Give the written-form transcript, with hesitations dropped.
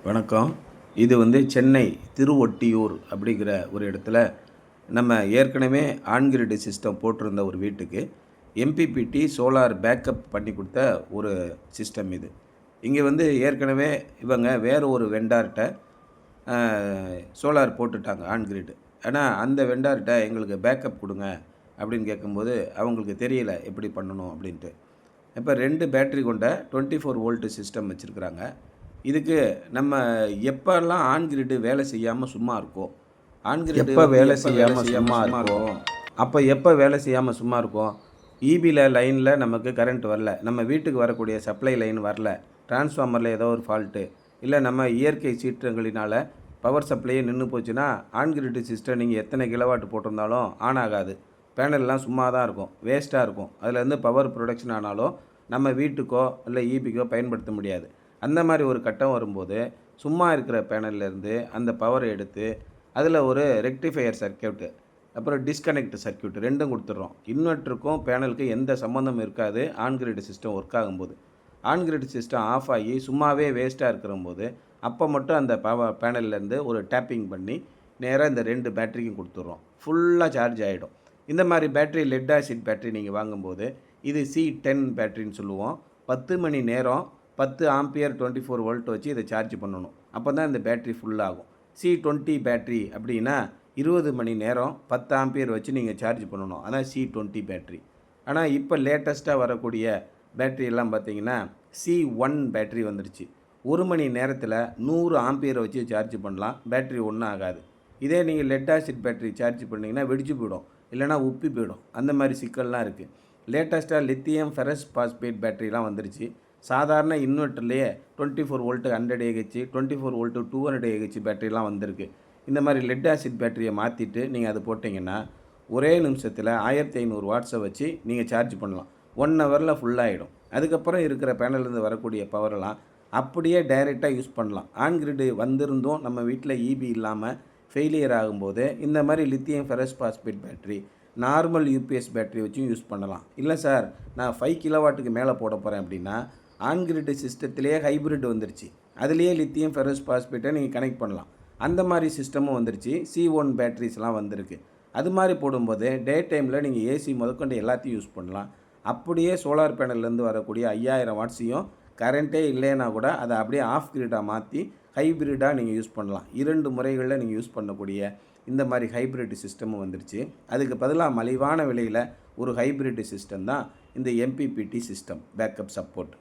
வணக்கம். இது சென்னை திருவொட்டியூர் அப்படிங்கிற ஒரு இடத்துல நம்ம ஏற்கனவே ஆன் கிரிட் சிஸ்டம் போட்டிருந்த ஒரு வீட்டுக்கு எம்பிபிடி சோலார் பேக்கப் பண்ணி கொடுத்த ஒரு சிஸ்டம் இது. இங்கே ஏற்கனவே இவங்க வேறு ஒரு வெண்டார்கிட்ட சோலார் போட்டுட்டாங்க ஆன் கிரிட். ஆனால் அந்த வெண்டார்கிட்ட எங்களுக்கு பேக்கப் கொடுங்க அப்படின்னு கேட்கும்போது அவங்களுக்கு தெரியல எப்படி பண்ணணும் அப்படின்ட்டு. இப்போ 2 பேட்டரி கொண்ட 24 வோல்ட் சிஸ்டம் வச்சுருக்குறாங்க. இதுக்கு நம்ம எப்போல்லாம் ஆன் கிரிட் வேலை செய்யாமல் சும்மா இருக்கோம், ஆன் கிரிட் எப்போ வேலை செய்யாமல் சும்மா இருக்கும், அப்போ எப்போ வேலை செய்யாமல் சும்மா இருக்கும், ஈபியில் லைனில் நமக்கு கரண்ட் வரல, நம்ம வீட்டுக்கு வரக்கூடிய சப்ளை லைன் வரல, டிரான்ஸ்ஃபார்மரில் ஏதோ ஒரு ஃபால்ட்டு, இல்லை நம்ம இயற்கை சீற்றங்களினால் பவர் சப்ளையே நின்று போச்சுன்னா ஆன் கிரிட் சிஸ்டம் நீங்கள் எத்தனை கிலோவாட் போட்டிருந்தாலும் ஆன் ஆகாது. பேனல்லாம் சும்மா தான் இருக்கும், வேஸ்ட்டாக இருக்கும். அதுலேருந்து பவர் ப்ரொடக்ஷன் ஆனாலும் நம்ம வீட்டுக்கோ இல்லை ஈபிக்கோ பயன்படுத்த முடியாது. அந்த மாதிரி ஒரு கட்டம் வரும்போது சும்மா இருக்கிற பேனல்லேருந்து அந்த பவரை எடுத்து அதில் ஒரு ரெக்டிஃபையர் சர்க்யூட்டு, அப்புறம் டிஸ்கனெக்ட் சர்க்யூட் ரெண்டும் கொடுத்துட்றோம். இன்வெர்ட்டருக்கும் பேனலுக்கும் எந்த சம்மந்தமும் இருக்காது. ஆன் கிரிட் சிஸ்டம் ஒர்க் ஆகும்போது ஆன் கிரிட் சிஸ்டம் ஆஃப் ஆகி சும்மாவே வேஸ்ட்டாக இருக்கிறம்போது அப்போ மட்டும் அந்த பேனல்லேருந்து ஒரு டேப்பிங் பண்ணி நேராக இந்த 2 பேட்டரிக்கும் கொடுத்துட்றோம். ஃபுல்லாக சார்ஜ் ஆகிடும். இந்த மாதிரி பேட்டரி லெட் ஆசிட் பேட்டரி நீங்கள் வாங்கும்போது இது C10 பேட்டரின்னு சொல்லுவோம். 10 மணி நேரம் 10 ஆம்பியர் 24 வோல்ட் வச்சு இதை சார்ஜ் பண்ணணும். அப்போ தான் இந்த பேட்ரி ஃபுல்லாகும். C20 பேட்ரி அப்படின்னா 20 மணி நேரம் 10 ஆம்பியர் வச்சு நீங்கள் சார்ஜ் பண்ணணும். அதான் C20 பேட்ரி. ஆனால் இப்போ லேட்டஸ்ட்டாக வரக்கூடிய பேட்ரி எல்லாம் பார்த்தீங்கன்னா C1 பேட்ரி வந்துருச்சு. 1 மணி நேரத்தில் 100 ஆம்பியரை வச்சு சார்ஜ் பண்ணலாம். பேட்ரி ஒன்றும் ஆகாது. இதே நீங்கள் லெட் ஆசிட் பேட்ரி சார்ஜ் பண்ணிங்கன்னா வெடிச்சு போயிடும், இல்லைனா உப்பி போயிடும். அந்த மாதிரி சிக்கல்லாம் இருக்குது. லேட்டஸ்ட்டாக லித்தியம் ஃபெரஸ் பாஸ்பேட் பேட்டரிலாம் வந்துருச்சு. சாதாரண இன்வெர்ட்டர்லேயே 24 வோல்ட்டு 100 AH, 24 வோல்ட்டு 200 AH பேட்டரிலாம் வந்திருக்கு. இந்த மாதிரி லெட் ஆசிட் பேட்டரியை மாற்றிட்டு நீங்கள் அது போட்டிங்கன்னா ஒரே நிமிஷத்தில் 1500 வாட்ஸை வச்சு நீங்கள் சார்ஜ் பண்ணலாம். 1 ஹவரில் ஃபுல்லாகிடும். அதுக்கப்புறம் இருக்கிற பேனல்லேருந்து வரக்கூடிய பவரெல்லாம் அப்படியே டைரெக்டாக யூஸ் பண்ணலாம். ஆன் கிரிட் வந்திருந்தும் நம்ம வீட்டில் ஈபி இல்லாமல் ஃபெயிலியர் ஆகும்போது இந்த மாதிரி lithium ferrous phosphate battery normal UPS battery வச்சும் யூஸ் பண்ணலாம். இல்லை சார், நான் 5 கிலோவாட்டுக்கு மேலே போட போகிறேன் அப்படின்னா ஆன் கிரிட் சிஸ்டத்திலேயே ஹைப்ரிட் வந்துருச்சு. அதுலேயே லித்தியம் ஃபெரஸ் பாஸ்பேட்டை நீங்கள் கனெக்ட் பண்ணலாம். அந்த மாதிரி சிஸ்டமும் வந்துருச்சு. C1 பேட்டரிஸ்லாம் வந்திருக்கு. அது மாதிரி போடும்போது டே டைமில் நீங்கள் ஏசி முதற்கொண்டு எல்லாத்தையும் யூஸ் பண்ணலாம். அப்படியே சோலார் பேனல்லேருந்து வரக்கூடிய 5000 வாட்ஸையும் கரண்ட்டே இல்லைன்னா கூட அதை அப்படியே ஆஃப் கிரிடாக மாற்றி ஹைப்ரிடாக நீங்கள் யூஸ் பண்ணலாம். 2 முறைகளில் நீங்கள் யூஸ் பண்ணக்கூடிய இந்த மாதிரி ஹைப்ரிட் சிஸ்டமும் வந்துருச்சு. அதுக்கு பதிலாக மலிவான விலையில் ஒரு ஹைப்ரிட் சிஸ்டம் தான் இந்த எம்பிபிடி சிஸ்டம் பேக்கப் சப்போர்ட்.